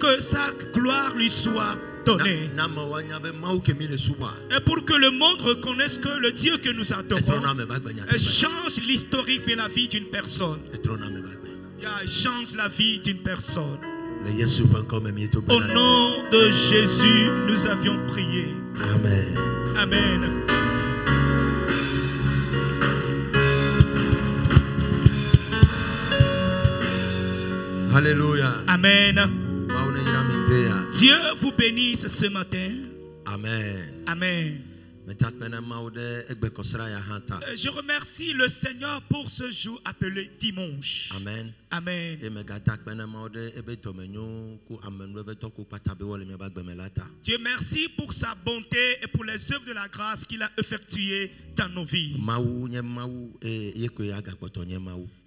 que sa gloire lui soit donnée. Et pour que le monde reconnaisse que le Dieu que nous adorons change l'historique de la vie d'une personne. Change la vie d'une personne. Au nom de Jésus, nous avions prié. Amen. Amen. Alléluia. Amen. Dieu vous bénisse ce matin. Amen. Amen. Je remercie le Seigneur pour ce jour appelé dimanche. Amen. Amen. Dieu merci pour sa bonté et pour les œuvres de la grâce qu'il a effectuées dans nos vies.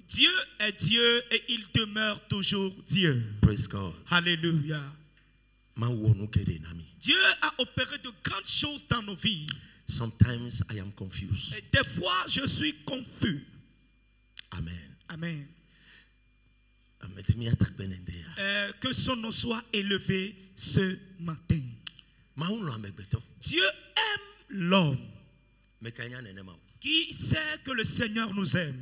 Dieu est Dieu et il demeure toujours Dieu. Praise God. Alléluia. Dieu a opéré de grandes choses dans nos vies. Sometimes I am confused. Et des fois, je suis confus. Amen. Amen. Que son nom soit élevé ce matin. Dieu aime l'homme qui sait que le Seigneur nous aime.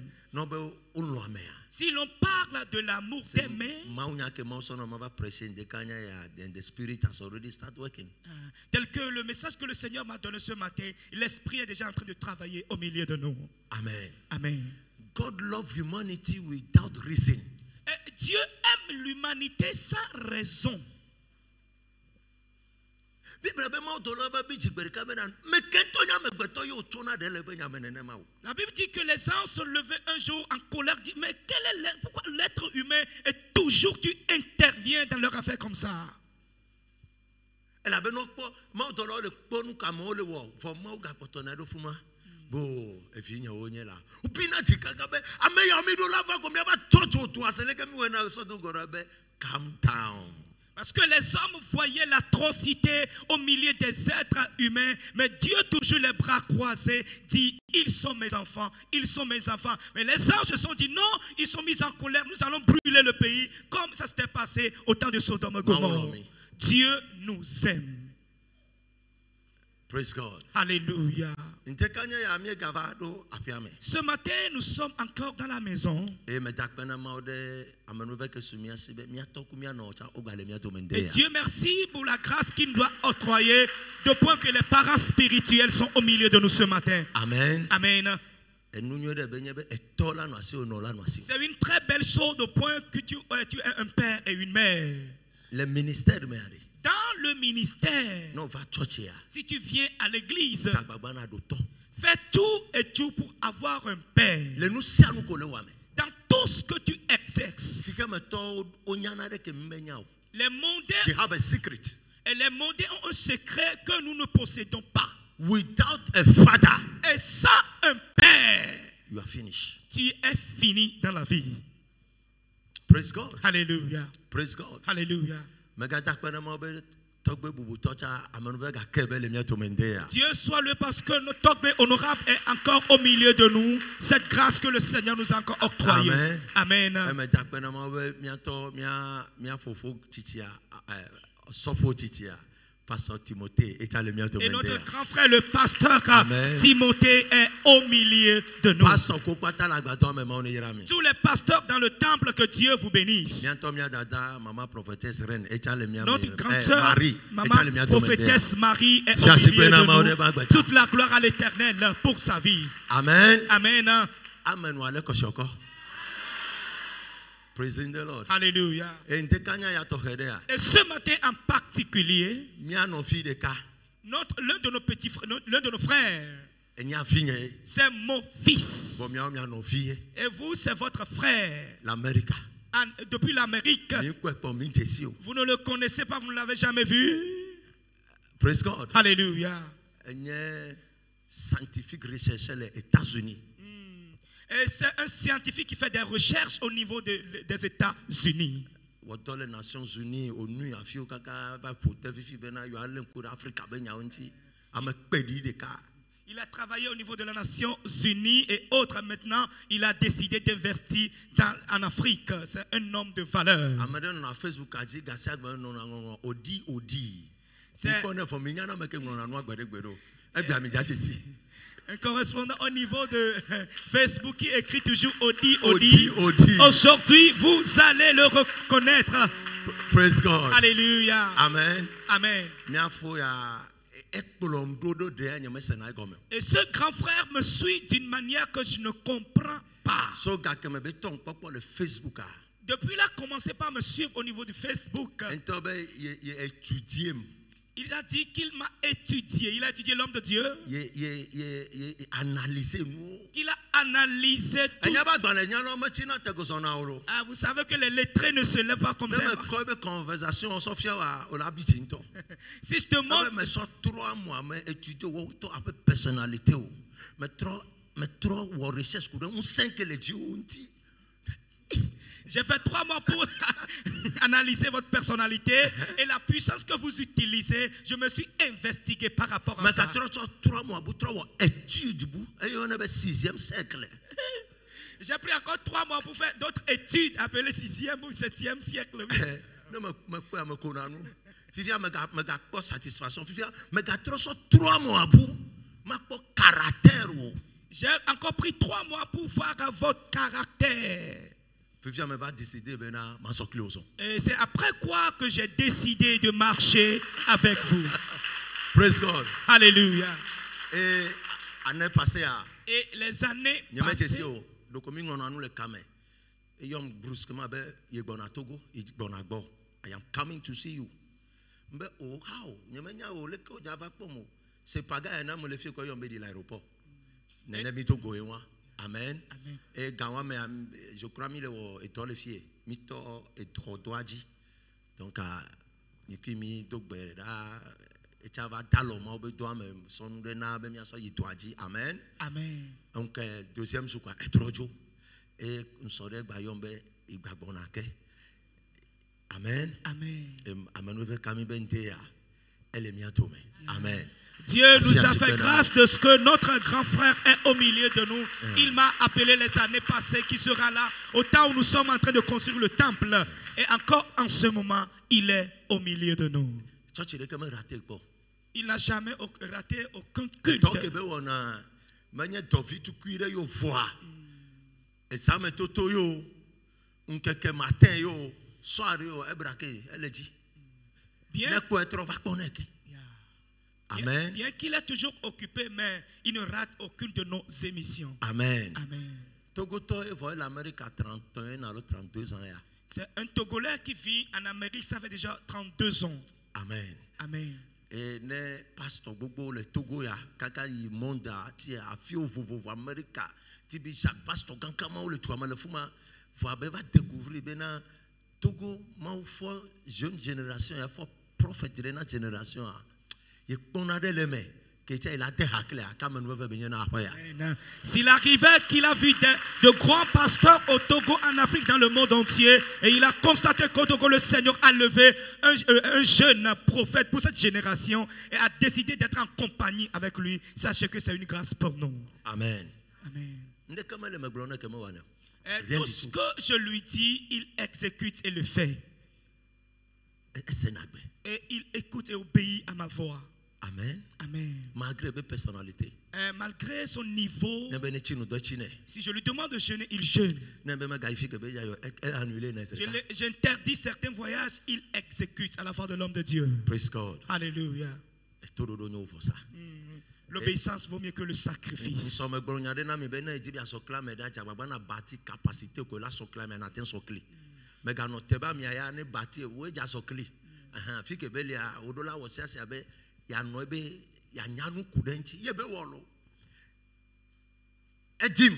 Si l'on parle de l'amour d'aimer, tel que le message que le Seigneur m'a donné ce matin, l'Esprit est déjà en train de travailler au milieu de nous. Amen. Amen. God loves humanity without reason. Dieu aime l'humanité sans raison. La Bible dit que les anges se levaient un jour en colère, dit mais pourquoi l'être humain est toujours tu interviens dans leur affaire comme ça? Calm down. Parce que les hommes voyaient l'atrocité au milieu des êtres humains, mais Dieu toujours les bras croisés dit ils sont mes enfants, ils sont mes enfants. Mais les anges se sont dit non, ils sont mis en colère, nous allons brûler le pays comme ça s'était passé au temps de Sodome et Gomorrhe. Dieu nous aime. Praise God. Alléluia. Ce matin, nous sommes encore dans la maison. Et Dieu merci pour la grâce qu'il nous a octroyée, de point que les parents spirituels sont au milieu de nous ce matin. Amen. Amen. C'est une très belle chose de point que tu es un père et une mère. Le ministère de Mary. Dans le ministère, si tu viens à l'église, fais tout et tout pour avoir un père. Dans tout ce que tu exerces, les mondains et les mondains ont un secret que nous ne possédons pas. Without a father, et sans un père, you are finished. Tu es fini dans la vie. Praise God. Alléluia. Praise God. Alléluia. Dieu soit loué parce que notre Togbe honorable est encore au milieu de nous. Cette grâce que le Seigneur nous a encore octroyée. Amen. Amen. Et notre grand frère, le pasteur Timothée, est au milieu de nous. Tous les pasteurs dans le temple, que Dieu vous bénisse. Notre grande sœur, maman prophétesse Marie, est au milieu de nous. Toute la gloire à l'Éternel pour sa vie. Amen. Amen. Amen. Praising the Lord. Alléluia. Et ce matin en particulier, l'un de nos petits frères, l'un de nos frères, c'est mon fils. Et vous, c'est votre frère. Depuis l'Amérique. Vous ne le connaissez pas, vous ne l'avez jamais vu. Praise God. Alléluia. Scientifique recherché les États-Unis. Et c'est un scientifique qui fait des recherches au niveau des États-Unis. Dans les Nations Unies, ONU, Il a travaillé au niveau de les Nations Unies et autres. Maintenant, il a décidé d'investir en Afrique. C'est un homme de valeur. Un correspondant au niveau de Facebook qui écrit toujours Odi, Odi. Aujourd'hui, vous allez le reconnaître. Praise God. Alléluia. Amen. Amen. Et ce grand frère me suit d'une manière que je ne comprends pas. Depuis là, commencez pas à me suivre au niveau du Facebook. Il a dit qu'il m'a étudié. Il a étudié l'homme de Dieu. Qu'il a analysé tout. Ah, vous savez que les lettrés ne se lèvent pas comme ça. Si je te montre... J'ai fait 3 mois pour analyser votre personnalité et la puissance que vous utilisez. Je me suis investigué par rapport à ça. J'ai pris encore 3 mois pour faire d'autres études appelées 6e ou 7e siècle. J'ai encore pris 3 mois pour voir votre caractère. Et c'est après quoi que j'ai décidé de marcher avec vous. Praise God. Alléluia. Et l'année passée, et les années passées, I am coming to see you. Oh, how? C'est pas gars, na mo le fi ko yo mbedi l'aéroport. Nene mi to go enwa. Amen. Et gawame je crois mi le étoile fié. Mi to etrodoaji. Donc ni ki mi to gbera et ça va taloma be do am son de na be mi aso yitoaji. Amen. Amen. Donc deuxième jour quoi etrojo et on sort ba yombe igbagbo na ke. Amen. Amen. Amen. Dieu nous a fait grâce de ce que notre grand frère est au milieu de nous. Il m'a appelé les années passées qui sera là au temps où nous sommes en train de construire le temple. Et encore en ce moment, il est au milieu de nous. Il n'a jamais raté aucun culte. Amen. Bien qu'il est toujours occupé, mais il ne rate aucune de nos émissions. Amen. Amen. C'est un Togolais qui vit en Amérique, ça fait déjà 32 ans. Amen. Amen. Et ne pasteur Bobo le Togo ya kaka yi monda ti afio vovo America ti bi chaque pasteur kankama le toama le fuma va découvrir bena Togo ma fo jeune génération ya fo prophète de la génération il connaît les mains. S'il arrivait qu'il a vu de grands pasteurs au Togo, en Afrique, dans le monde entier, et il a constaté qu'au Togo, le Seigneur a levé un jeune prophète pour cette génération et a décidé d'être en compagnie avec lui, sachez que c'est une grâce pour nous. Amen. Amen. Et tout ce que je lui dis, il exécute et le fait. Et il écoute et obéit à ma voix. Amen. Amen. Malgré sa personnalité. Malgré son niveau, si je lui demande de jeûner, il jeûne. J'interdis certains voyages, il exécute à la voix de l'homme de Dieu. Praise God. Alléluia. L'obéissance vaut mieux que le sacrifice. Edim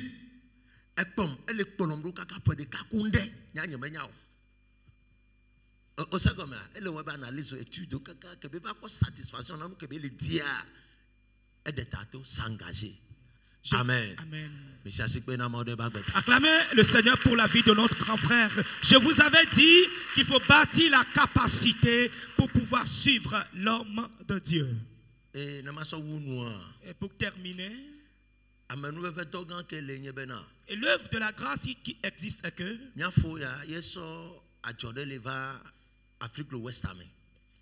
ekpom ele kpolomro kaka pede kakunde nyanye menya o ça comme elle on va analyser étude kaka que ba ko satisfaction na que le dia et de tato s'engager. Amen. Amen. Acclamez le Seigneur pour la vie de notre grand frère. Je vous avais dit qu'il faut bâtir la capacité pour pouvoir suivre l'homme de Dieu. Et pour terminer, et l'œuvre de la grâce qui existe est que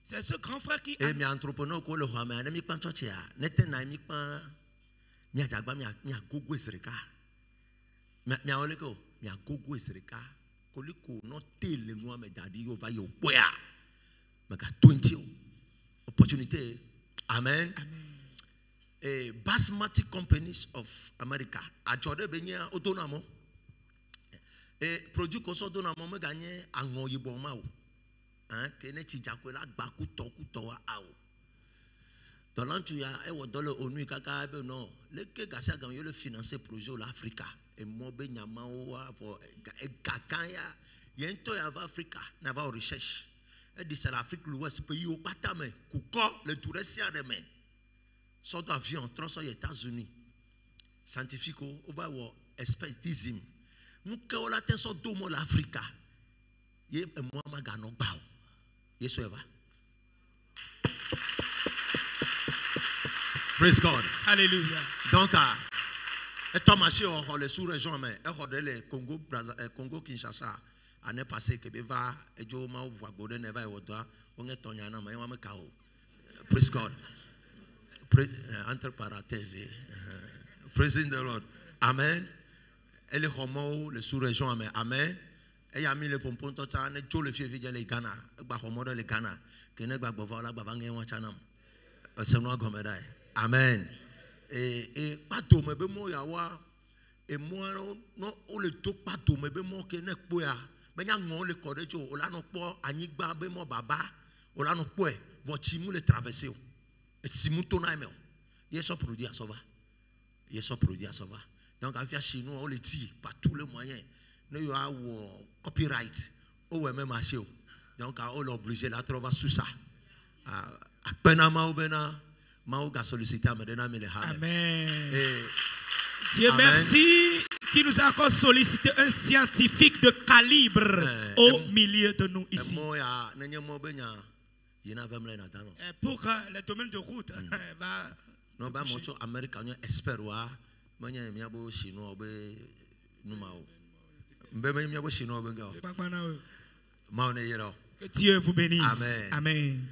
c'est ce grand frère qui opportunité. Amen. Et Basmati Companies of America a jodé benya autonome et produit koso autonome me gagné ango yiboma o hein kene tijakwela gba kuto wa ao dans l'antuya e wodole onu kaka be no leke gasa gan yo le financer projet l'Africa et mo be nyama o for e kakanya yento ya Africa na va recherche et dit c'est l'Afrique l'Ouest pays au patame kuko le touristes de main sort d'avion transfert aux États-Unis scientifique on va voir expertise nous quand on atteint son domo l'Afrique yé moi ma gano bao yeso eva praise God hallelujah donc et Thomas on le sous-région mais le Congo Kinshasa année passée que va et jo ma voix godene va odoa on est tonyana mais on me kao praise God entre parenthèses praising the Lord amen et le homo le sous-région amen et y a mis le pompon total ne jo le fief de le Ghana ba homo de le Ghana que ne ba bova la ba vange wa chanam c'est no gomeda amen et pas tout me be mo ya wa et moi non o le to pas tout me be mo ke ne po ya be nya ngo le kodejo o la no po anigba be mo baba o la no po e bo chimu le traverser o si muto na me yeso produit à sauva donc afia chinois on le dit par tous les moyens ne yo a copyright o we même marché donc on l'obligé la trouver sous ça à penama ou bena ma ga solliciter à me donner les amen Dieu amen. Merci qui nous a encore sollicité un scientifique de calibre au milieu de nous ici. Pour les domaines de route, non, bah, mon américain espère voir, moi, je suis chinois, que Dieu vous bénisse. Amen.